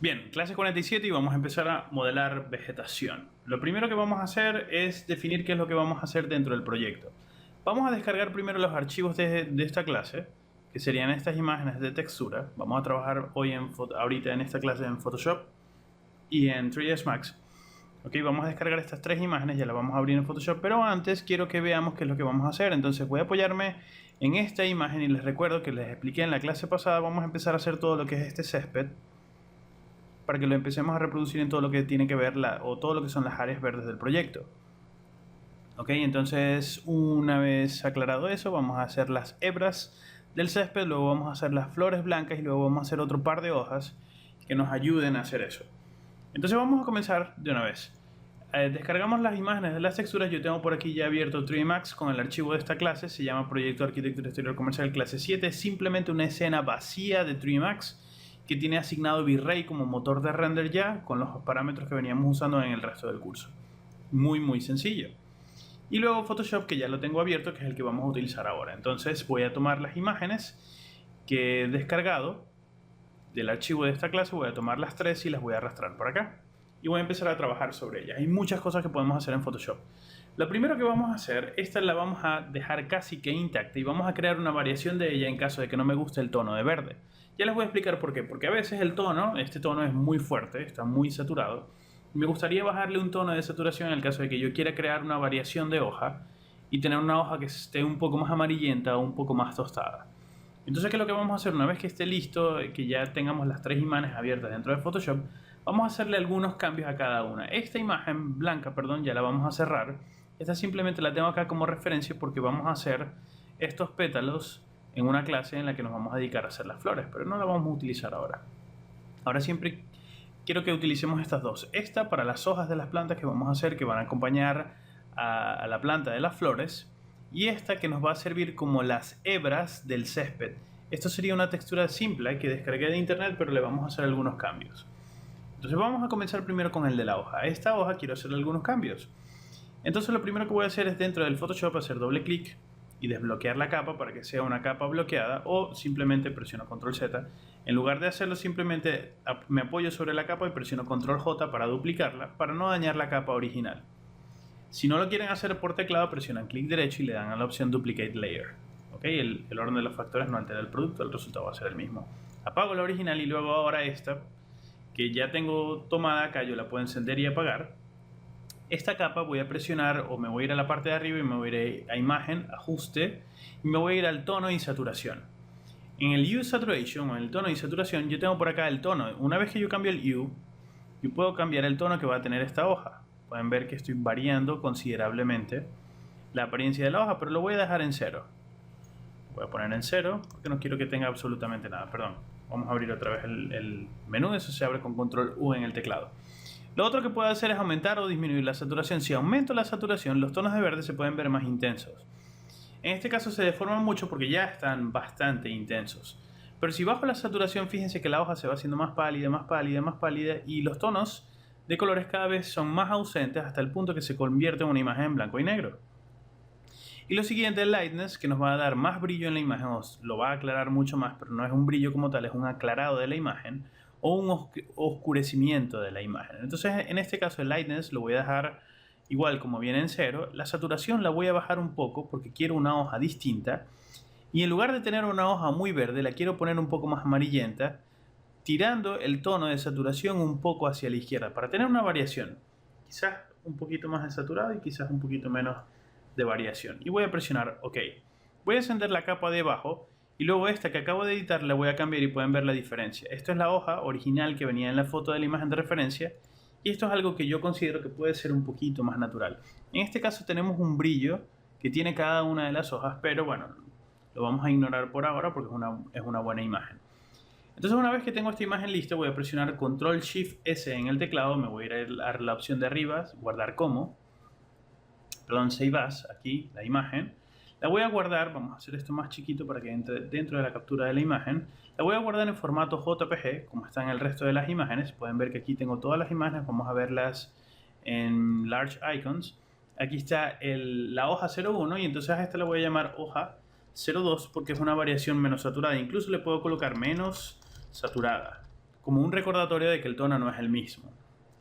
Bien, clase 47 y vamos a empezar a modelar vegetación. Lo primero que vamos a hacer es definir qué es lo que vamos a hacer dentro del proyecto. Vamos a descargar primero los archivos de esta clase, que serían estas imágenes de textura. Vamos a trabajar ahorita en esta clase en Photoshop y en 3ds Max. Ok, vamos a descargar estas tres imágenes, ya las vamos a abrir en Photoshop, pero antes quiero que veamos qué es lo que vamos a hacer. Entonces voy a apoyarme en esta imagen y les recuerdo que les expliqué en la clase pasada. Vamos a empezar a hacer todo lo que es este césped, para que lo empecemos a reproducir en todo lo que tiene que ver o todo lo que son las áreas verdes del proyecto. Ok, entonces una vez aclarado eso, vamos a hacer las hebras del césped, luego vamos a hacer las flores blancas y luego vamos a hacer otro par de hojas que nos ayuden a hacer eso. Entonces vamos a comenzar de una vez. Descargamos las imágenes de las texturas. Yo tengo por aquí ya abierto 3ds Max con el archivo de esta clase. Se llama Proyecto Arquitectura Exterior Comercial clase 7. Es simplemente una escena vacía de 3ds Max que tiene asignado V-Ray como motor de render ya, con los parámetros que veníamos usando en el resto del curso. Muy sencillo. Y luego Photoshop, que ya lo tengo abierto, que es el que vamos a utilizar ahora. Entonces voy a tomar las imágenes que he descargado del archivo de esta clase, voy a tomar las tres y las voy a arrastrar por acá. Y voy a empezar a trabajar sobre ellas. Hay muchas cosas que podemos hacer en Photoshop. Lo primero que vamos a hacer, esta la vamos a dejar casi que intacta y vamos a crear una variación de ella en caso de que no me guste el tono de verde. Ya les voy a explicar por qué. Porque a veces el tono, este tono es muy fuerte, está muy saturado. Me gustaría bajarle un tono de saturación en el caso de que yo quiera crear una variación de hoja y tener una hoja que esté un poco más amarillenta o un poco más tostada. Entonces, ¿qué es lo que vamos a hacer? Una vez que esté listo, que ya tengamos las tres imágenes abiertas dentro de Photoshop, vamos a hacerle algunos cambios a cada una. Esta imagen blanca, perdón, ya la vamos a cerrar. Esta simplemente la tengo acá como referencia porque vamos a hacer estos pétalos en una clase en la que nos vamos a dedicar a hacer las flores, pero no la vamos a utilizar ahora. Ahora siempre quiero que utilicemos estas dos. Esta para las hojas de las plantas que vamos a hacer, que van a acompañar a la planta de las flores. Y esta que nos va a servir como las hebras del césped. Esto sería una textura simple que descargué de internet, pero le vamos a hacer algunos cambios. Entonces vamos a comenzar primero con el de la hoja. Esta hoja quiero hacer algunos cambios. Entonces lo primero que voy a hacer es dentro del Photoshop hacer doble clic y desbloquear la capa para que sea una capa bloqueada, o simplemente presiono Control Z. En lugar de hacerlo, simplemente me apoyo sobre la capa y presiono Control J para duplicarla, para no dañar la capa original. Si no lo quieren hacer por teclado, presionan clic derecho y le dan a la opción Duplicate Layer. ¿Okay? El orden de los factores no altera el producto, el resultado va a ser el mismo. Apago la original y luego ahora esta, que ya tengo tomada acá, yo la puedo encender y apagar. Esta capa voy a presionar, o me voy a ir a la parte de arriba y me voy a ir a imagen, ajuste, y me voy a ir al tono y saturación. En el Hue Saturation, o en el tono y saturación, yo tengo por acá el tono. Una vez que yo cambio el Hue, yo puedo cambiar el tono que va a tener esta hoja. Pueden ver que estoy variando considerablemente la apariencia de la hoja, pero lo voy a dejar en 0. Voy a poner en 0 porque no quiero que tenga absolutamente nada. Perdón, vamos a abrir otra vez el menú. Eso se abre con Control U en el teclado. Lo otro que puedo hacer es aumentar o disminuir la saturación. Si aumento la saturación, los tonos de verde se pueden ver más intensos. En este caso se deforman mucho porque ya están bastante intensos. Pero si bajo la saturación, fíjense que la hoja se va haciendo más pálida, más pálida, más pálida, y los tonos de colores cada vez son más ausentes hasta el punto que se convierte en una imagen en blanco y negro. Y lo siguiente es Lightness, que nos va a dar más brillo en la imagen, lo va a aclarar mucho más, pero no es un brillo como tal, es un aclarado de la imagen o un oscurecimiento de la imagen. Entonces en este caso el Lightness lo voy a dejar igual como viene en 0. La saturación la voy a bajar un poco porque quiero una hoja distinta, y en lugar de tener una hoja muy verde la quiero poner un poco más amarillenta, tirando el tono de saturación un poco hacia la izquierda para tener una variación. Quizás un poquito más de saturado y quizás un poquito menos de variación. Y voy a presionar OK. Voy a encender la capa de abajo y luego esta que acabo de editar la voy a cambiar y pueden ver la diferencia. Esto es la hoja original que venía en la foto de la imagen de referencia, y esto es algo que yo considero que puede ser un poquito más natural. En este caso tenemos un brillo que tiene cada una de las hojas, pero bueno, lo vamos a ignorar por ahora porque es una buena imagen. Entonces una vez que tengo esta imagen lista, voy a presionar Control Shift S en el teclado, me voy a ir a la opción de arriba, guardar como, Save As, aquí la imagen, la voy a guardar, vamos a hacer esto más chiquito para que entre dentro de la captura de la imagen, la voy a guardar en formato JPG, como está en el resto de las imágenes. Pueden ver que aquí tengo todas las imágenes, vamos a verlas en Large Icons. Aquí está la hoja 01 y entonces a esta la voy a llamar hoja 02 porque es una variación menos saturada. Incluso le puedo colocar menos saturada, como un recordatorio de que el tono no es el mismo.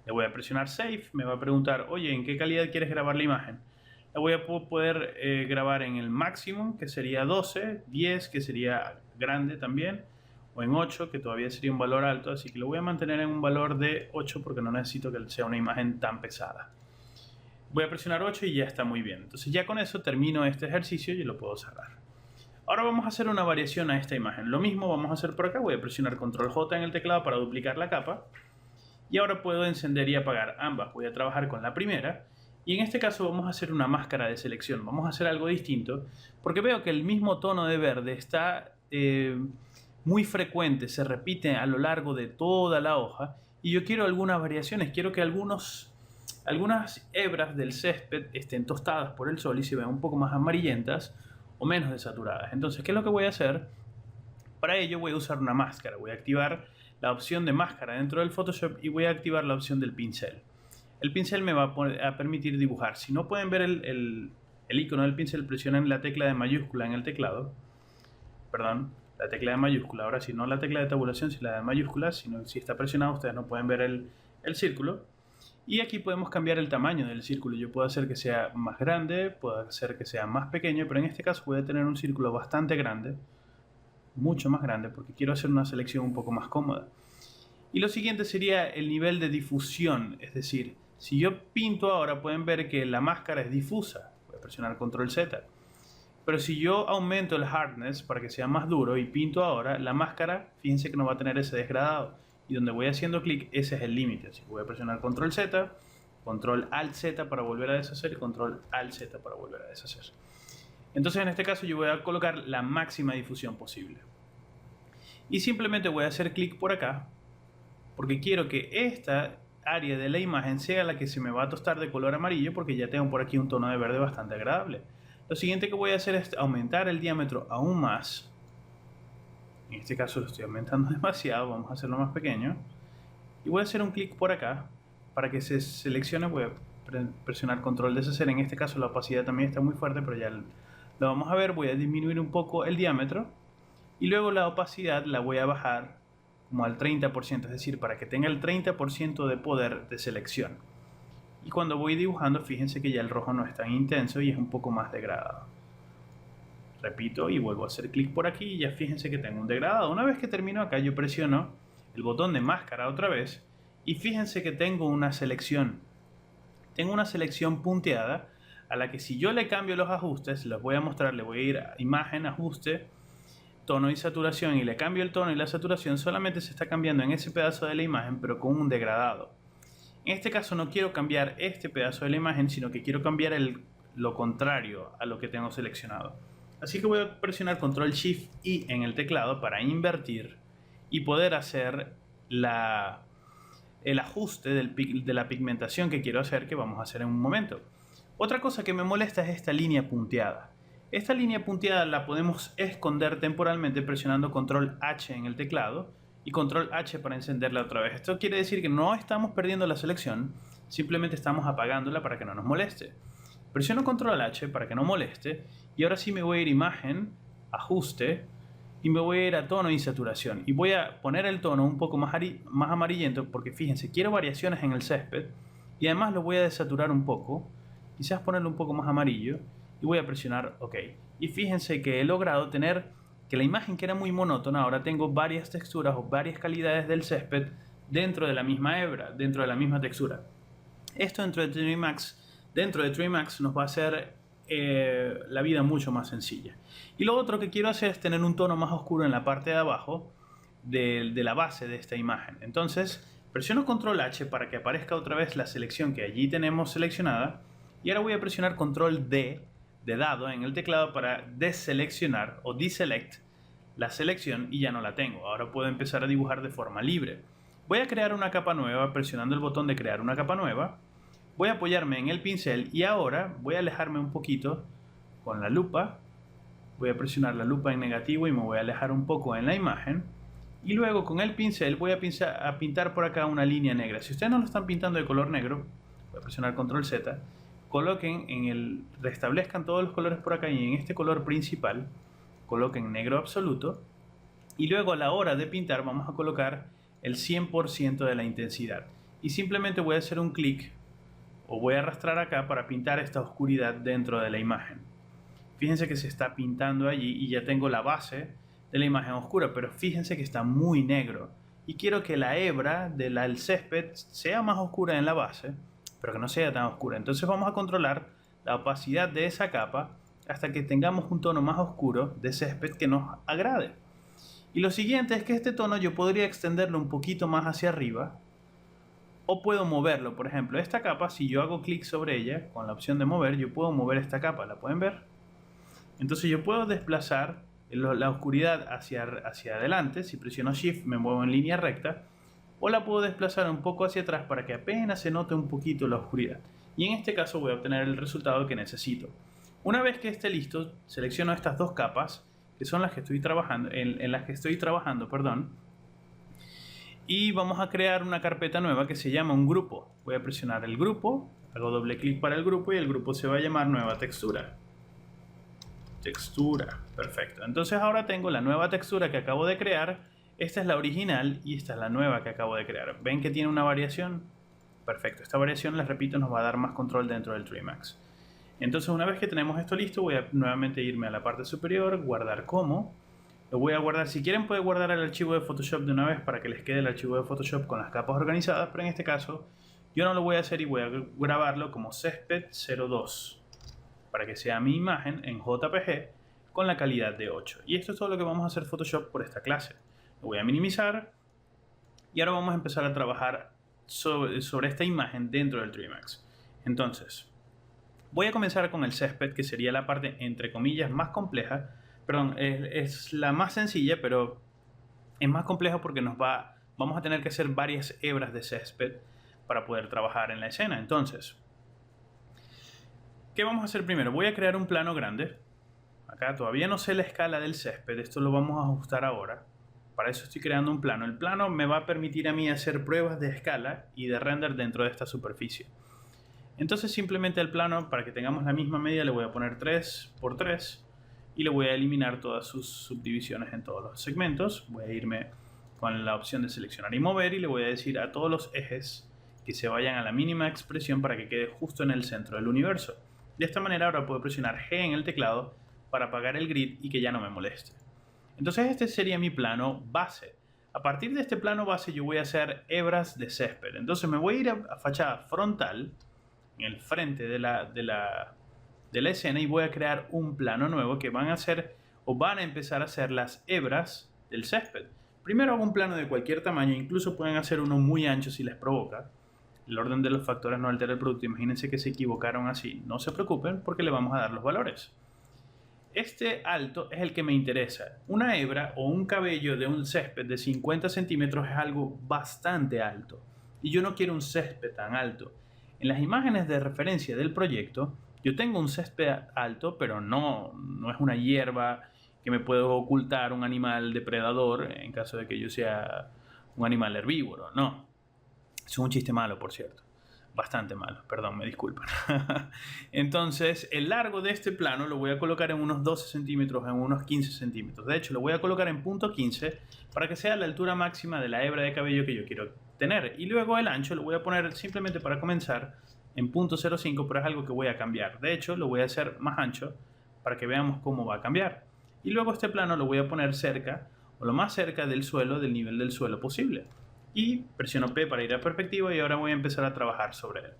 Le voy a presionar Save, me va a preguntar, oye, ¿en qué calidad quieres grabar la imagen? La voy a poder grabar en el máximo, que sería 12, 10, que sería grande también, o en 8, que todavía sería un valor alto, así que lo voy a mantener en un valor de 8 porque no necesito que sea una imagen tan pesada. Voy a presionar 8 y ya está muy bien. Entonces ya con eso termino este ejercicio y lo puedo cerrar. Ahora vamos a hacer una variación a esta imagen. Lo mismo vamos a hacer por acá. Voy a presionar Control J en el teclado para duplicar la capa. Y ahora puedo encender y apagar ambas. Voy a trabajar con la primera. Y en este caso vamos a hacer una máscara de selección. Vamos a hacer algo distinto. Porque veo que el mismo tono de verde está muy frecuente. Se repite a lo largo de toda la hoja. Y yo quiero algunas variaciones. Quiero que algunas hebras del césped estén tostadas por el sol y se vean un poco más amarillentas o menos desaturadas. Entonces, ¿qué es lo que voy a hacer? Para ello voy a usar una máscara. Voy a activar la opción de máscara dentro del Photoshop y voy a activar la opción del pincel. El pincel me va a permitir dibujar. Si no pueden ver el icono del pincel, presionen la tecla de mayúscula en el teclado. Perdón, la tecla de mayúscula. Ahora sí, no la tecla de tabulación, sino la de mayúscula. Si está presionado, ustedes no pueden ver el círculo. Y aquí podemos cambiar el tamaño del círculo. Yo puedo hacer que sea más grande, puedo hacer que sea más pequeño, pero en este caso voy a tener un círculo bastante grande, mucho más grande, porque quiero hacer una selección un poco más cómoda. Y lo siguiente sería el nivel de difusión, es decir, si yo pinto ahora pueden ver que la máscara es difusa. Voy a presionar Control Z. Pero si yo aumento el hardness para que sea más duro y pinto ahora, la máscara, fíjense que no va a tener ese desgradado. Y donde voy haciendo clic, ese es el límite. Así que voy a presionar Control Z, Control Alt Z para volver a deshacer y Control Alt Z para volver a deshacer. Entonces en este caso yo voy a colocar la máxima difusión posible. Y simplemente voy a hacer clic por acá, porque quiero que esta área de la imagen sea la que se me va a tostar de color amarillo, porque ya tengo por aquí un tono de verde bastante agradable. Lo siguiente que voy a hacer es aumentar el diámetro aún más. En este caso lo estoy aumentando demasiado, vamos a hacerlo más pequeño. Y voy a hacer un clic por acá para que se seleccione. Voy a presionar Control deshacer. En este caso la opacidad también está muy fuerte, pero ya lo vamos a ver. Voy a disminuir un poco el diámetro y luego la opacidad la voy a bajar como al 30%, es decir, para que tenga el 30% de poder de selección. Y cuando voy dibujando, fíjense que ya el rojo no es tan intenso y es un poco más degradado. Repito y vuelvo a hacer clic por aquí y ya fíjense que tengo un degradado. Una vez que termino acá, yo presiono el botón de máscara otra vez y fíjense que tengo una selección. Tengo una selección punteada a la que si yo le cambio los ajustes, les voy a mostrar, le voy a ir a imagen, ajuste, tono y saturación y le cambio el tono y la saturación, solamente se está cambiando en ese pedazo de la imagen pero con un degradado. En este caso no quiero cambiar este pedazo de la imagen, sino que quiero cambiar lo contrario a lo que tengo seleccionado. Así que voy a presionar Control Shift I en el teclado para invertir y poder hacer el ajuste de la pigmentación que quiero hacer, que vamos a hacer en un momento. Otra cosa que me molesta es esta línea punteada. Esta línea punteada la podemos esconder temporalmente presionando Control H en el teclado y Control H para encenderla otra vez. Esto quiere decir que no estamos perdiendo la selección, simplemente estamos apagándola para que no nos moleste. Presiono Control H para que no moleste y ahora sí me voy a ir a imagen, ajuste y me voy a ir a tono y saturación y voy a poner el tono un poco más amarillento porque fíjense, quiero variaciones en el césped y además lo voy a desaturar un poco, quizás ponerlo un poco más amarillo y voy a presionar OK. Y fíjense que he logrado tener que la imagen que era muy monótona, ahora tengo varias texturas o varias calidades del césped dentro de la misma hebra, dentro de la misma textura. Esto dentro de 3 Max nos va a hacer la vida mucho más sencilla. Y lo otro que quiero hacer es tener un tono más oscuro en la parte de abajo de la base de esta imagen. Entonces presiono Control H para que aparezca otra vez la selección que allí tenemos seleccionada y ahora voy a presionar Control D de dado en el teclado para deseleccionar o deselect la selección y ya no la tengo. Ahora puedo empezar a dibujar de forma libre. Voy a crear una capa nueva presionando el botón de crear una capa nueva. Voy a apoyarme en el pincel y ahora voy a alejarme un poquito con la lupa. Voy a presionar la lupa en negativo y me voy a alejar un poco en la imagen. Y luego con el pincel voy a pintar por acá una línea negra. Si ustedes no lo están pintando de color negro, voy a presionar Control Z. Coloquen restablezcan todos los colores por acá y en este color principal coloquen negro absoluto. Y luego a la hora de pintar vamos a colocar el 100% de la intensidad. Y simplemente voy a hacer un clic o voy a arrastrar acá para pintar esta oscuridad dentro de la imagen. Fíjense que se está pintando allí y ya tengo la base de la imagen oscura, pero fíjense que está muy negro. Y quiero que la hebra del césped sea más oscura en la base, pero que no sea tan oscura. Entonces vamos a controlar la opacidad de esa capa hasta que tengamos un tono más oscuro de césped que nos agrade. Y lo siguiente es que este tono yo podría extenderlo un poquito más hacia arriba o puedo moverlo. Por ejemplo, esta capa, si yo hago clic sobre ella con la opción de mover, yo puedo mover esta capa, ¿la pueden ver? Entonces yo puedo desplazar la oscuridad hacia adelante. Si presiono Shift me muevo en línea recta, o la puedo desplazar un poco hacia atrás para que apenas se note un poquito la oscuridad. Y en este caso voy a obtener el resultado que necesito. Una vez que esté listo, selecciono estas dos capas, que son las que estoy trabajando, en las que estoy trabajando, perdón. Y vamos a crear una carpeta nueva que se llama un grupo. Voy a presionar el grupo, hago doble clic para el grupo y el grupo se va a llamar nueva textura. Textura, perfecto. Entonces ahora tengo la nueva textura que acabo de crear. Esta es la original y esta es la nueva que acabo de crear. ¿Ven que tiene una variación? Perfecto, esta variación, les repito, nos va a dar más control dentro del Trimax. Entonces una vez que tenemos esto listo, voy a nuevamente irme a la parte superior, guardar como. Lo voy a guardar, si quieren pueden guardar el archivo de Photoshop de una vez para que les quede el archivo de Photoshop con las capas organizadas, pero en este caso yo no lo voy a hacer y voy a grabarlo como césped 02 para que sea mi imagen en JPG con la calidad de 8. Y esto es todo lo que vamos a hacer Photoshop por esta clase. Lo voy a minimizar y ahora vamos a empezar a trabajar sobre esta imagen dentro del Trimax. Entonces, voy a comenzar con el césped, que sería la parte entre comillas más compleja. Perdón, es la más sencilla, pero es más compleja porque vamos a tener que hacer varias hebras de césped para poder trabajar en la escena. Entonces, ¿qué vamos a hacer primero? Voy a crear un plano grande. Acá todavía no sé la escala del césped, esto lo vamos a ajustar ahora. Para eso estoy creando un plano. El plano me va a permitir a mí hacer pruebas de escala y de render dentro de esta superficie. Entonces simplemente al plano, para que tengamos la misma medida, le voy a poner 3 por 3 y le voy a eliminar todas sus subdivisiones en todos los segmentos. Voy a irme con la opción de seleccionar y mover y le voy a decir a todos los ejes que se vayan a la mínima expresión para que quede justo en el centro del universo. De esta manera ahora puedo presionar G en el teclado para apagar el grid y que ya no me moleste. Entonces este sería mi plano base. A partir de este plano base yo voy a hacer hebras de césped. Entonces me voy a ir a fachada frontal, en el frente de la escena, y voy a crear un plano nuevo que van a empezar a hacer las hebras del césped. Primero hago un plano de cualquier tamaño, incluso pueden hacer uno muy ancho si les provoca. El orden de los factores no altera el producto. Imagínense que se equivocaron así. No se preocupen porque le vamos a dar los valores. Este alto es el que me interesa. Una hebra o un cabello de un césped de 50 centímetros es algo bastante alto. Y yo no quiero un césped tan alto. En las imágenes de referencia del proyecto, yo tengo un césped alto, pero no es una hierba que me puede ocultar un animal depredador en caso de que yo sea un animal herbívoro. No. Es un chiste malo, por cierto. Bastante malo, perdón, me disculpan. Entonces, el largo de este plano lo voy a colocar en unos 12 centímetros, en unos 15 centímetros. De hecho, lo voy a colocar en punto 15 para que sea la altura máxima de la hebra de cabello que yo quiero tener. Y luego el ancho lo voy a poner simplemente para comenzar en punto 0,5, pero es algo que voy a cambiar. De hecho, lo voy a hacer más ancho para que veamos cómo va a cambiar. Y luego este plano lo voy a poner cerca, o lo más cerca del suelo, del nivel del suelo posible. Y presiono P para ir a perspectiva y ahora voy a empezar a trabajar sobre él.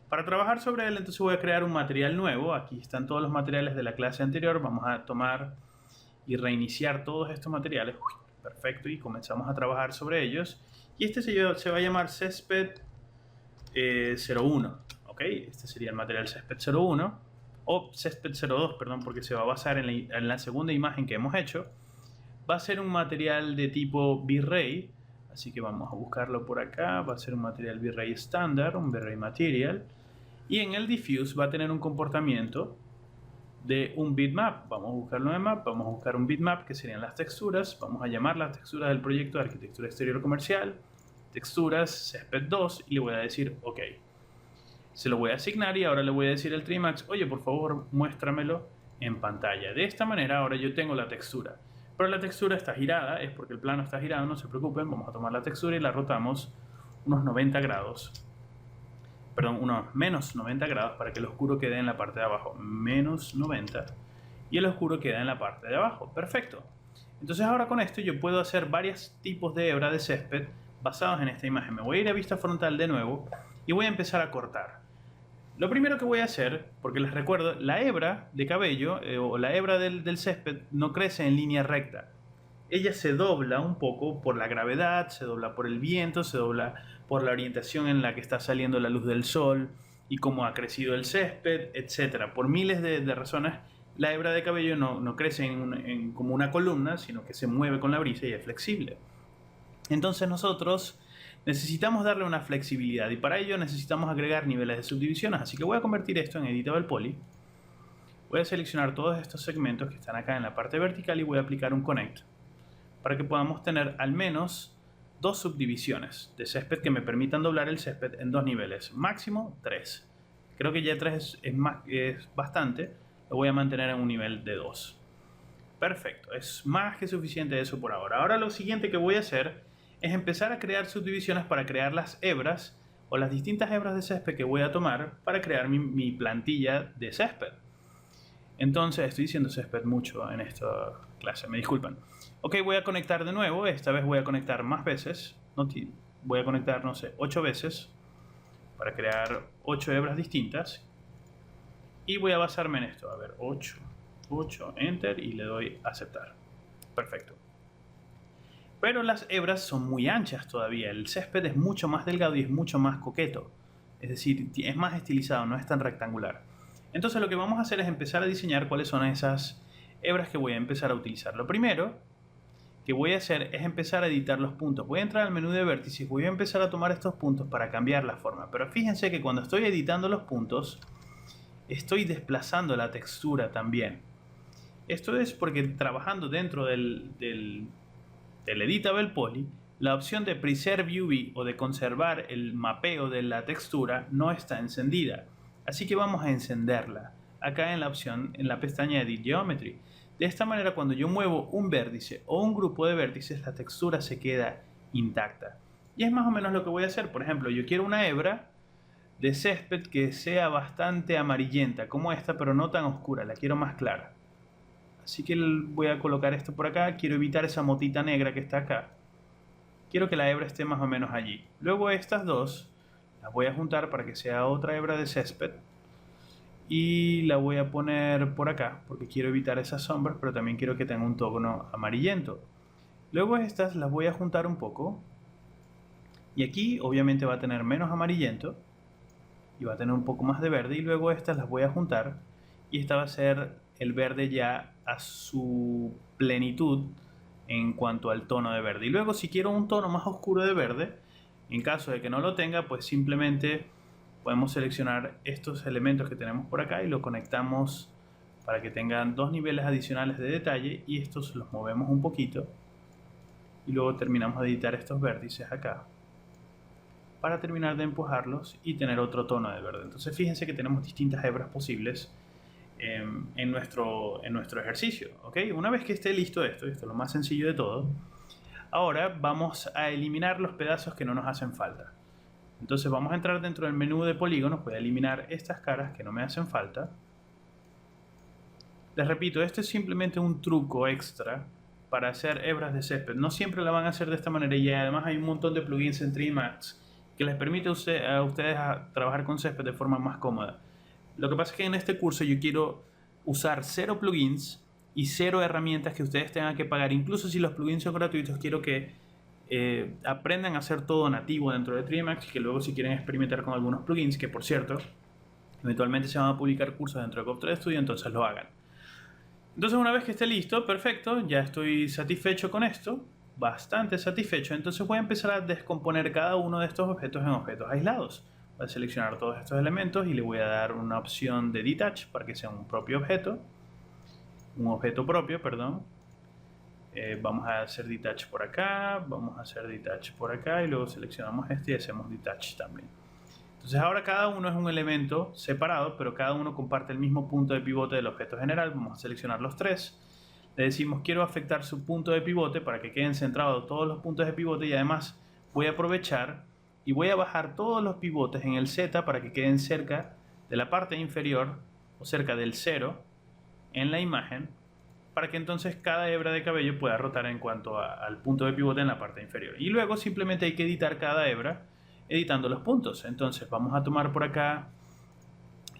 Para trabajar sobre él, entonces voy a crear un material nuevo. Aquí están todos los materiales de la clase anterior. Vamos a tomar y reiniciar todos estos materiales. Perfecto, y comenzamos a trabajar sobre ellos. Y este se va a llamar césped 01. ¿Ok? Este sería el material césped 01 o césped 02, perdón, porque se va a basar en la segunda imagen que hemos hecho. Va a ser un material de tipo V-Ray. Así que vamos a buscarlo por acá. Va a ser un material V-Ray estándar, un V-Ray material. Y en el diffuse va a tener un comportamiento de un bitmap. Vamos a buscarlo en map. Vamos a buscar un bitmap que serían las texturas. Vamos a llamar las texturas del proyecto de arquitectura exterior comercial. Texturas césped 2 y le voy a decir OK. Se lo voy a asignar y ahora le voy a decir al Trimax, oye, por favor, muéstramelo en pantalla. De esta manera ahora yo tengo la textura. Pero la textura está girada, es porque el plano está girado, no se preocupen. Vamos a tomar la textura y la rotamos unos 90 grados. Perdón, unos menos 90 grados para que el oscuro quede en la parte de abajo. Menos 90 y el oscuro queda en la parte de abajo. Perfecto. Entonces ahora con esto yo puedo hacer varios tipos de hebra de césped basados en esta imagen. Me voy a ir a vista frontal de nuevo y voy a empezar a cortar. Lo primero que voy a hacer, porque les recuerdo, la hebra de cabello o la hebra del césped no crece en línea recta. Ella se dobla un poco por la gravedad, se dobla por el viento, se dobla por la orientación en la que está saliendo la luz del sol y cómo ha crecido el césped, etc. Por miles de razones, la hebra de cabello no crece como una columna, sino que se mueve con la brisa y es flexible. Entonces nosotros necesitamos darle una flexibilidad y para ello necesitamos agregar niveles de subdivisiones. Así que voy a convertir esto en Editable Poly. Voy a seleccionar todos estos segmentos que están acá en la parte vertical y voy a aplicar un Connect para que podamos tener al menos dos subdivisiones de césped que me permitan doblar el césped en dos niveles, máximo 3. Creo que ya 3 es bastante, lo voy a mantener en un nivel de 2. Perfecto, es más que suficiente eso por ahora. Ahora lo siguiente que voy a hacer es empezar a crear subdivisiones para crear las hebras o las distintas hebras de césped que voy a tomar para crear mi plantilla de césped. Entonces, estoy diciendo césped mucho en esta clase, me disculpan. Ok, voy a conectar de nuevo, esta vez voy a conectar más veces. Voy a conectar, no sé, 8 veces para crear 8 hebras distintas. Y voy a basarme en esto, a ver, 8, Enter y le doy a aceptar. Perfecto. Pero las hebras son muy anchas todavía, el césped es mucho más delgado y es mucho más coqueto. Es decir, es más estilizado, no es tan rectangular. Entonces lo que vamos a hacer es empezar a diseñar cuáles son esas hebras que voy a empezar a utilizar. Lo primero que voy a hacer es empezar a editar los puntos. Voy a entrar al menú de vértices, voy a empezar a tomar estos puntos para cambiar la forma. Pero fíjense que cuando estoy editando los puntos, estoy desplazando la textura también. Esto es porque trabajando dentro del Editable Poly, la opción de Preserve UV o de conservar el mapeo de la textura no está encendida. Así que vamos a encenderla acá en la opción, en la pestaña Edit Geometry. De esta manera, cuando yo muevo un vértice o un grupo de vértices, la textura se queda intacta. Y es más o menos lo que voy a hacer. Por ejemplo, yo quiero una hebra de césped que sea bastante amarillenta, como esta, pero no tan oscura. La quiero más clara. Así que voy a colocar esto por acá. Quiero evitar esa motita negra que está acá. Quiero que la hebra esté más o menos allí. Luego estas dos las voy a juntar para que sea otra hebra de césped. Y la voy a poner por acá, porque quiero evitar esas sombras, pero también quiero que tenga un tono amarillento. Luego estas las voy a juntar un poco. Y aquí obviamente va a tener menos amarillento. Y va a tener un poco más de verde. Y luego estas las voy a juntar. Y esta va a ser el verde ya a su plenitud en cuanto al tono de verde. Y luego si quiero un tono más oscuro de verde, en caso de que no lo tenga, pues simplemente podemos seleccionar estos elementos que tenemos por acá y lo conectamos para que tengan dos niveles adicionales de detalle y estos los movemos un poquito y luego terminamos de editar estos vértices acá para terminar de empujarlos y tener otro tono de verde. Entonces fíjense que tenemos distintas hebras posibles en nuestro ejercicio, ¿ok? Una vez que esté listo esto es lo más sencillo de todo, ahora vamos a eliminar los pedazos que no nos hacen falta. Entonces vamos a entrar dentro del menú de polígonos, voy a eliminar estas caras que no me hacen falta. Les repito, esto es simplemente un truco extra para hacer hebras de césped. No siempre la van a hacer de esta manera y además hay un montón de plugins en 3D Max que les permite a ustedes trabajar con césped de forma más cómoda. Lo que pasa es que en este curso yo quiero usar 0 plugins y 0 herramientas que ustedes tengan que pagar. Incluso si los plugins son gratuitos, quiero que aprendan a hacer todo nativo dentro de 3D Max y que luego si quieren experimentar con algunos plugins, que por cierto, eventualmente se van a publicar cursos dentro de Cop3 Studio, entonces lo hagan. Entonces una vez que esté listo, perfecto, ya estoy satisfecho con esto, bastante satisfecho. Entonces voy a empezar a descomponer cada uno de estos objetos en objetos aislados. Voy a seleccionar todos estos elementos y le voy a dar una opción de Detach para que sea un objeto propio, perdón. Vamos a hacer Detach por acá, vamos a hacer Detach por acá y luego seleccionamos este y hacemos Detach también. Entonces ahora cada uno es un elemento separado, pero cada uno comparte el mismo punto de pivote del objeto general. Vamos a seleccionar los tres. le decimos quiero afectar su punto de pivote para que queden centrados todos los puntos de pivote, y además voy a aprovechar y voy a bajar todos los pivotes en el Z para que queden cerca de la parte inferior o cerca del 0 en la imagen, para que entonces cada hebra de cabello pueda rotar en cuanto al punto de pivote en la parte inferior. Y luego simplemente hay que editar cada hebra editando los puntos. Entonces vamos a tomar por acá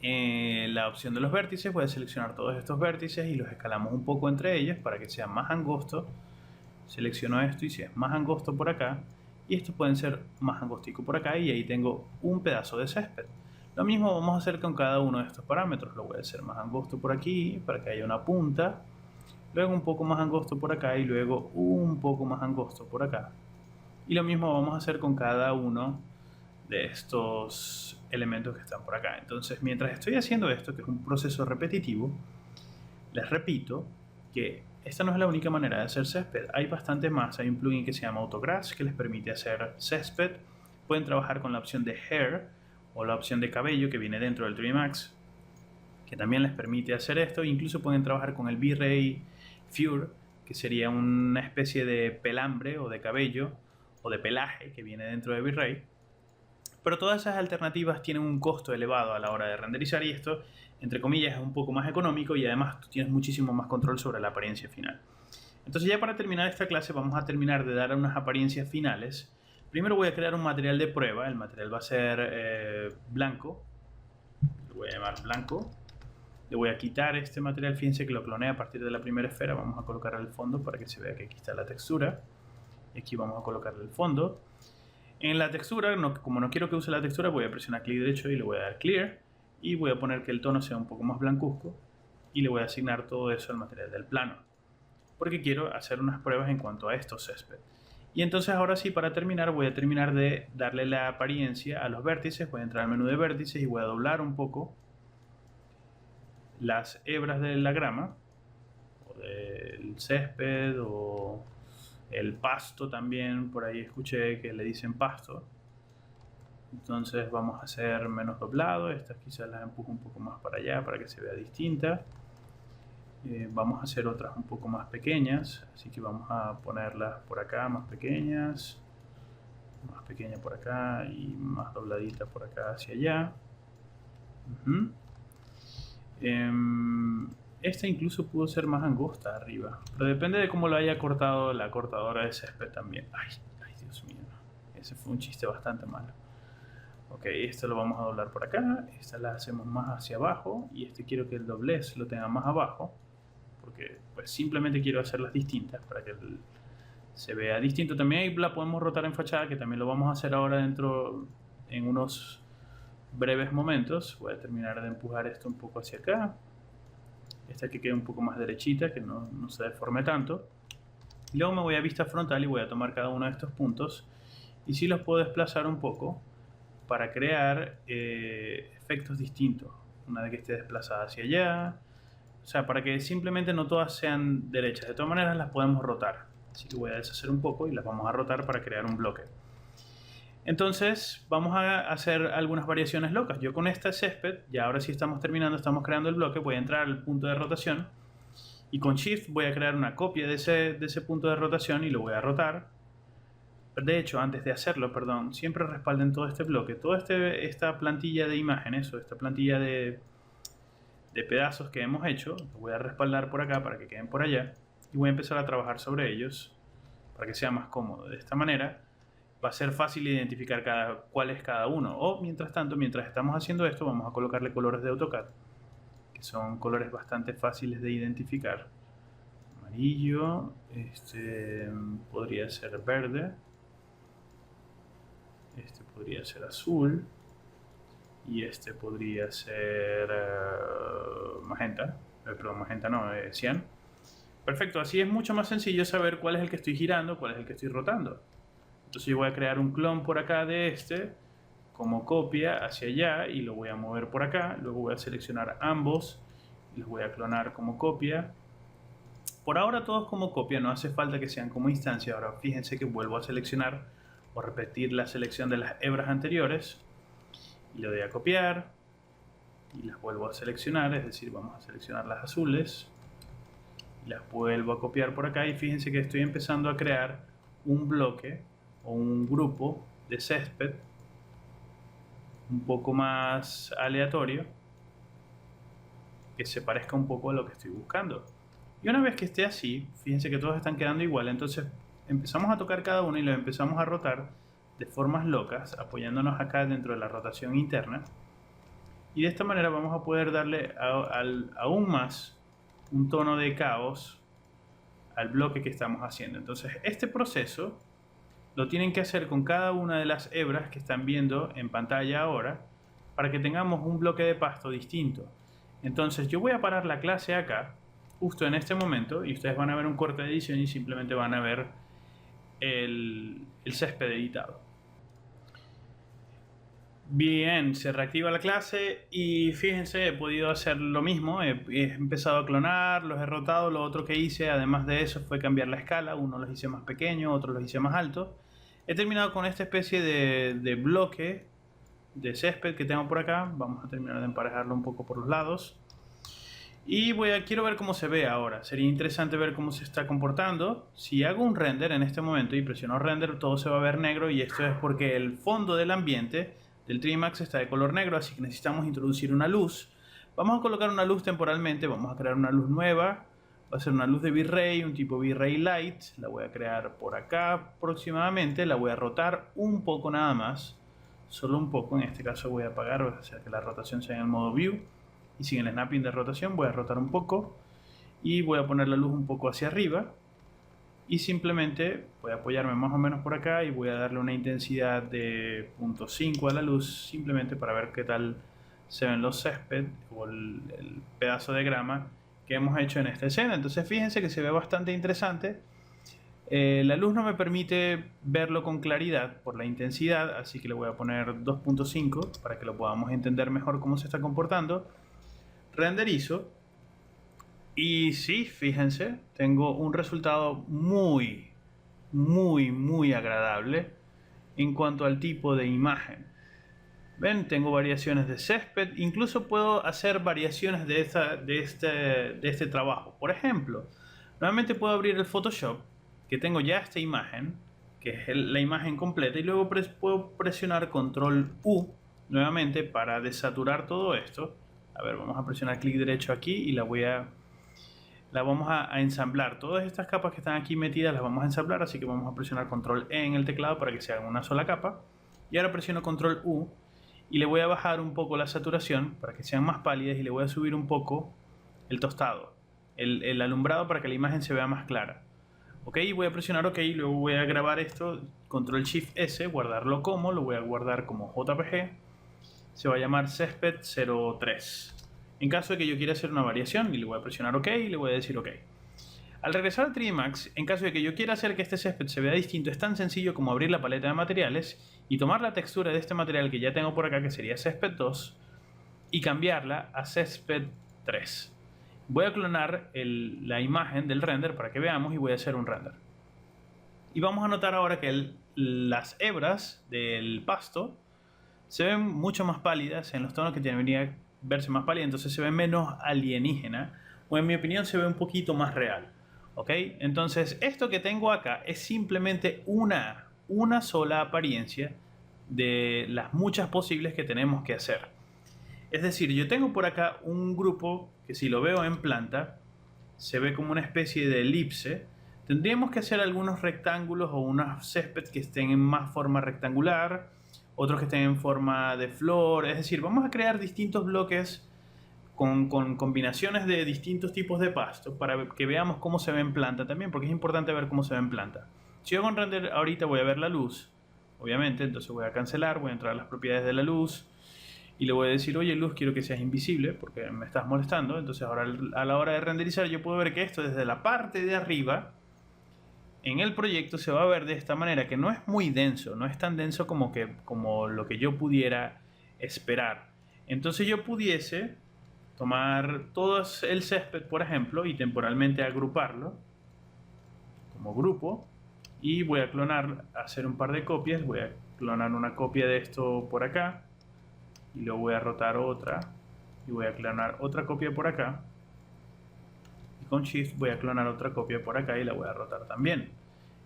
la opción de los vértices. Voy a seleccionar todos estos vértices y los escalamos un poco entre ellos para que sea más angosto. Selecciono esto y si es más angosto por acá, y estos pueden ser más angostico por acá, y ahí tengo un pedazo de césped. Lo mismo vamos a hacer con cada uno de estos parámetros. Lo voy a hacer más angosto por aquí para que haya una punta, luego un poco más angosto por acá y luego un poco más angosto por acá. Y lo mismo vamos a hacer con cada uno de estos elementos que están por acá. Entonces, mientras estoy haciendo esto, que es un proceso repetitivo, les repito que esta no es la única manera de hacer césped. Hay bastante más. Hay un plugin que se llama Autograss que les permite hacer césped. Pueden trabajar con la opción de Hair o la opción de cabello que viene dentro del 3D Max, que también les permite hacer esto. Incluso pueden trabajar con el V-Ray Fure, que sería una especie de pelambre o de cabello o de pelaje que viene dentro de V-Ray. Pero todas esas alternativas tienen un costo elevado a la hora de renderizar, y esto, entre comillas, es un poco más económico, y además tú tienes muchísimo más control sobre la apariencia final. Entonces, ya para terminar esta clase vamos a terminar de dar unas apariencias finales. Primero voy a crear un material de prueba. El material va a ser blanco. Lo voy a llamar blanco. Le voy a quitar este material. Fíjense que lo cloné a partir de la primera esfera. Vamos a colocar el fondo para que se vea que aquí está la textura. Y aquí vamos a colocarle el fondo. En la textura, como no quiero que use la textura, voy a presionar clic derecho y le voy a dar Clear. Y voy a poner que el tono sea un poco más blancuzco. Y le voy a asignar todo eso al material del plano, porque quiero hacer unas pruebas en cuanto a estos césped. Y entonces ahora sí, para terminar, voy a terminar de darle la apariencia a los vértices. Voy a entrar al menú de vértices y voy a doblar un poco las hebras de la grama, o del césped, o el pasto también. Por ahí escuché que le dicen pasto. Entonces vamos a hacer menos doblado. Estas quizás las empujo un poco más para allá para que se vea distinta. Vamos a hacer otras un poco más pequeñas, así que vamos a ponerlas por acá más pequeñas, más pequeña por acá y más dobladita por acá hacia allá. Esta incluso pudo ser más angosta arriba, pero depende de cómo lo haya cortado la cortadora de césped también. Ay, Dios mío, ese fue un chiste bastante malo. Ok, esto lo vamos a doblar por acá, esta la hacemos más hacia abajo, y este quiero que el doblez lo tenga más abajo, porque pues simplemente quiero hacerlas distintas para que se vea distinto. También ahí la podemos rotar en fachada, que también lo vamos a hacer ahora en unos breves momentos. Voy a terminar de empujar esto un poco hacia acá, esta que quede un poco más derechita, que no se deforme tanto. Y luego me voy a vista frontal y voy a tomar cada uno de estos puntos, y sí los puedo desplazar un poco para crear efectos distintos. Una de que esté desplazada hacia allá, o sea, para que simplemente no todas sean derechas. De todas maneras las podemos rotar. Así que voy a deshacer un poco y las vamos a rotar para crear un bloque. Entonces vamos a hacer algunas variaciones locas. Yo con este césped, ya ahora sí estamos terminando, estamos creando el bloque. Voy a entrar al punto de rotación y con Shift voy a crear una copia de ese punto de rotación y lo voy a rotar. De hecho, antes de hacerlo, perdón, siempre respalden todo este bloque, toda esta plantilla de imágenes o esta plantilla de pedazos que hemos hecho. Los voy a respaldar por acá para que queden por allá, y voy a empezar a trabajar sobre ellos para que sea más cómodo. De esta manera va a ser fácil identificar cuál es cada uno. O mientras tanto, mientras estamos haciendo esto, vamos a colocarle colores de AutoCAD, que son colores bastante fáciles de identificar. Amarillo, este podría ser verde, este podría ser azul, y este podría ser magenta. Perdón, magenta no, cian. Perfecto, así es mucho más sencillo saber cuál es el que estoy girando, cuál es el que estoy rotando. Entonces yo voy a crear un clon por acá de este como copia hacia allá, y lo voy a mover por acá. Luego voy a seleccionar ambos y los voy a clonar como copia. Por ahora todos como copia, no hace falta que sean como instancia. Ahora fíjense que vuelvo a seleccionar o repetir la selección de las hebras anteriores y le doy a copiar y las vuelvo a seleccionar, es decir, vamos a seleccionar las azules las vuelvo a copiar por acá y fíjense que estoy empezando a crear un bloque o un grupo de césped un poco más aleatorio que se parezca un poco a lo que estoy buscando. Y una vez que esté así, fíjense que todos están quedando igual, entonces empezamos a tocar cada uno y los empezamos a rotar de formas locas, apoyándonos acá dentro de la rotación interna. Y de esta manera vamos a poder darle aún más un tono de caos al bloque que estamos haciendo. Entonces este proceso lo tienen que hacer con cada una de las hebras que están viendo en pantalla ahora, para que tengamos un bloque de pasto distinto. Entonces yo voy a parar la clase acá, justo en este momento, y ustedes van a ver un corte de edición y simplemente van a ver el césped editado. Bien, se reactiva la clase y fíjense, he podido hacer lo mismo, he empezado a clonar, los he rotado. Lo otro que hice, además de eso, fue cambiar la escala. Uno los hice más pequeños, otros los hice más altos. He terminado con esta especie de bloque de césped que tengo por acá. Vamos a terminar de emparejarlo un poco por los lados. Y quiero ver cómo se ve ahora. Sería interesante ver cómo se está comportando. Si hago un render en este momento y presiono render, todo se va a ver negro, y esto es porque el fondo del ambiente del 3D Max está de color negro, así que necesitamos introducir una luz. Vamos a colocar una luz temporalmente, vamos a crear una luz nueva. Va a ser una luz de V-Ray, un tipo V-Ray Light. La voy a crear por acá aproximadamente. La voy a rotar un poco nada más. Solo un poco, en este caso voy a apagar, o sea que la rotación sea en el modo View. Y sin el snapping de rotación voy a rotar un poco. Y voy a poner la luz un poco hacia arriba. Y simplemente voy a apoyarme más o menos por acá y voy a darle una intensidad de 0.5 a la luz, simplemente para ver qué tal se ven los césped o el pedazo de grama que hemos hecho en esta escena. Entonces fíjense que se ve bastante interesante. La luz no me permite verlo con claridad por la intensidad, así que le voy a poner 2.5 para que lo podamos entender mejor cómo se está comportando. Renderizo. Y sí, fíjense, tengo un resultado muy agradable en cuanto al tipo de imagen. Ven, tengo variaciones de césped, incluso puedo hacer variaciones de este trabajo. Por ejemplo, nuevamente puedo abrir el Photoshop, que tengo ya esta imagen, que es la imagen completa, y luego puedo presionar Control U nuevamente para desaturar todo esto. A ver, vamos a presionar clic derecho aquí y la vamos a ensamblar. Todas estas capas que están aquí metidas las vamos a ensamblar, así que vamos a presionar Control E en el teclado para que se haga una sola capa. Y ahora presiono Control U y le voy a bajar un poco la saturación para que sean más pálidas, y le voy a subir un poco el tostado, el alumbrado, para que la imagen se vea más clara. Ok, voy a presionar OK, luego voy a grabar esto, Control Shift S, guardarlo como, lo voy a guardar como JPG. Se va a llamar Césped 03. En caso de que yo quiera hacer una variación, y le voy a presionar OK y le voy a decir OK. Al regresar al 3D Max, en caso de que yo quiera hacer que este césped se vea distinto, es tan sencillo como abrir la paleta de materiales y tomar la textura de este material que ya tengo por acá, que sería Césped 2, y cambiarla a Césped 3. Voy a clonar la imagen del render para que veamos, y voy a hacer un render. Y vamos a notar ahora que las hebras del pasto se ven mucho más pálidas en los tonos que debería verse más pálida, entonces se ve menos alienígena, o en mi opinión se ve un poquito más real. ¿Ok? Entonces esto que tengo acá es simplemente una sola apariencia de las muchas posibles que tenemos que hacer. Es decir, yo tengo por acá un grupo que, si lo veo en planta, se ve como una especie de elipse. Tendríamos que hacer algunos rectángulos o unos céspedes que estén en más forma rectangular, otros que estén en forma de flor. Es decir, vamos a crear distintos bloques con combinaciones de distintos tipos de pasto para que veamos cómo se ve en planta también, porque es importante ver cómo se ve en planta. Si yo hago un render ahorita, voy a ver la luz, obviamente, entonces voy a cancelar, voy a entrar a las propiedades de la luz y le voy a decir: oye, luz, quiero que seas invisible porque me estás molestando. Entonces ahora, a la hora de renderizar, yo puedo ver que esto desde la parte de arriba en el proyecto se va a ver de esta manera, que no es muy denso, no es tan denso como lo que yo pudiera esperar. Entonces yo pudiese tomar todo el césped, por ejemplo, y temporalmente agruparlo como grupo, y voy a clonar, hacer un par de copias. Voy a clonar una copia de esto por acá y luego voy a rotar otra, y voy a clonar otra copia por acá, y con Shift voy a clonar otra copia por acá y la voy a rotar también.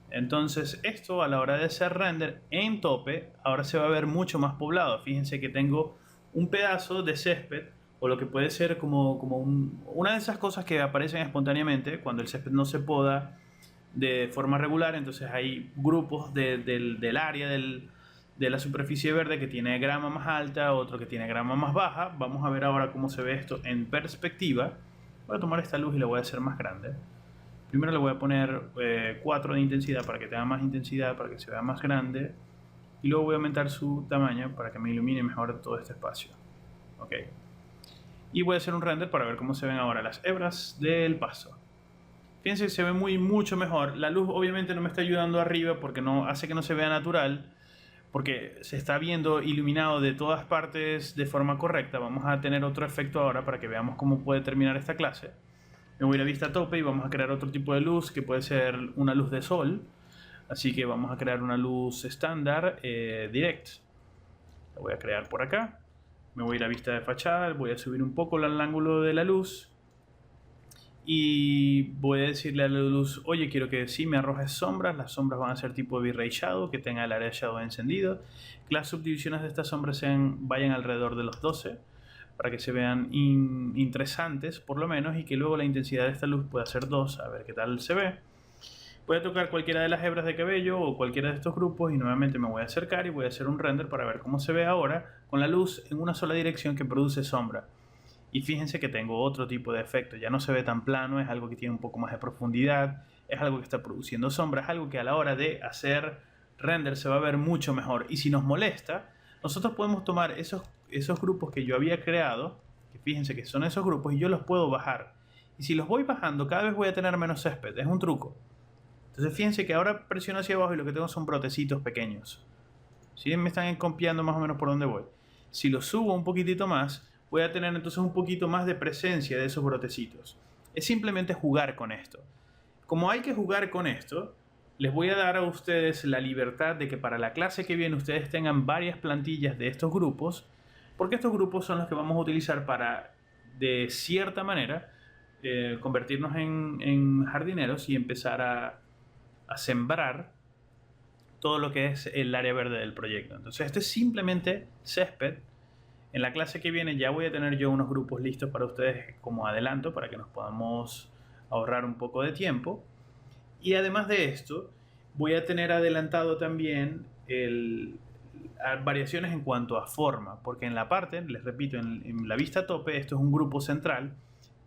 Entonces esto a la hora de hacer render en tope, ahora se va a ver mucho más poblado. Fíjense que tengo un pedazo de césped, o lo que puede ser como una de esas cosas que aparecen espontáneamente cuando el césped no se poda de forma regular. Entonces hay grupos del área de la superficie verde que tiene grama más alta, otro que tiene grama más baja. Vamos a ver ahora cómo se ve esto en perspectiva. Voy a tomar esta luz y la voy a hacer más grande. Primero le voy a poner 4 de intensidad para que tenga más intensidad, para que se vea más grande. Y luego voy a aumentar su tamaño para que me ilumine mejor todo este espacio. Ok. Y voy a hacer un render para ver cómo se ven ahora las hebras del paso. Fíjense que se ve mucho mejor. La luz obviamente no me está ayudando arriba porque no hace que no se vea natural, porque se está viendo iluminado de todas partes de forma correcta. Vamos a tener otro efecto ahora para que veamos cómo puede terminar esta clase. Me voy a la vista a tope y vamos a crear otro tipo de luz que puede ser una luz de sol. Así que vamos a crear una luz estándar direct. La voy a crear por acá. Me voy a ir a vista de fachada, voy a subir un poco el ángulo de la luz. Y voy a decirle a la luz, oye, quiero que sí me arrojes sombras. Las sombras van a ser tipo V-Ray Shadow, que tenga el área de Shadow encendido. Que las subdivisiones de estas sombras vayan alrededor de los 12, para que se vean interesantes por lo menos, y que luego la intensidad de esta luz pueda ser 2, a ver qué tal se ve. Voy a tocar cualquiera de las hebras de cabello o cualquiera de estos grupos y nuevamente me voy a acercar y voy a hacer un render para ver cómo se ve ahora con la luz en una sola dirección que produce sombra. Y fíjense que tengo otro tipo de efecto, ya no se ve tan plano, es algo que tiene un poco más de profundidad, es algo que está produciendo sombra, es algo que a la hora de hacer render se va a ver mucho mejor. Y si nos molesta, nosotros podemos tomar esos grupos que yo había creado, que fíjense que son esos grupos, y yo los puedo bajar. Y si los voy bajando, cada vez voy a tener menos césped, es un truco. Entonces fíjense que ahora presiono hacia abajo y lo que tengo son brotecitos pequeños. ¿Sí? Me están copiando más o menos por donde voy. Si los subo un poquitito más, voy a tener entonces un poquito más de presencia de esos brotecitos. Es simplemente jugar con esto. Como hay que jugar con esto, les voy a dar a ustedes la libertad de que para la clase que viene ustedes tengan varias plantillas de estos grupos, porque estos grupos son los que vamos a utilizar para, de cierta manera, convertirnos en jardineros y empezar a sembrar todo lo que es el área verde del proyecto. Entonces este es simplemente césped. En la clase que viene ya voy a tener yo unos grupos listos para ustedes como adelanto, para que nos podamos ahorrar un poco de tiempo. Y además de esto, voy a tener adelantado también variaciones en cuanto a forma, porque en la parte, les repito, en la vista tope, esto es un grupo central,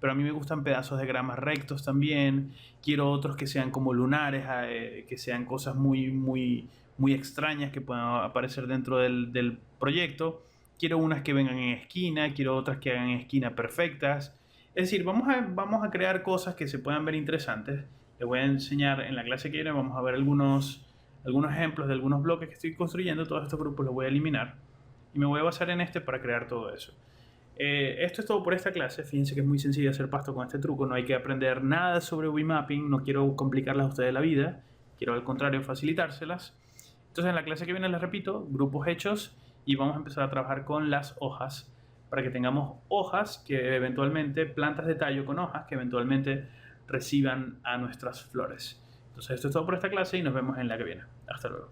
pero a mí me gustan pedazos de gramas rectos también. Quiero otros que sean como lunares, que sean cosas muy extrañas que puedan aparecer dentro del proyecto. Quiero unas que vengan en esquina, quiero otras que hagan en esquina perfectas. Es decir, vamos a crear cosas que se puedan ver interesantes. Les voy a enseñar en la clase que viene, vamos a ver algunos ejemplos de algunos bloques que estoy construyendo. Todos estos grupos los voy a eliminar y me voy a basar en este para crear todo eso. Esto es todo por esta clase. Fíjense que es muy sencillo hacer pasto con este truco. No hay que aprender nada sobre Wimapping. No quiero complicarles a ustedes la vida. Quiero al contrario facilitárselas. Entonces en la clase que viene les repito, grupos hechos, y vamos a empezar a trabajar con las hojas para que tengamos hojas que eventualmente, plantas de tallo con hojas que eventualmente reciban a nuestras flores. Entonces esto es todo por esta clase y nos vemos en la que viene. Hasta luego.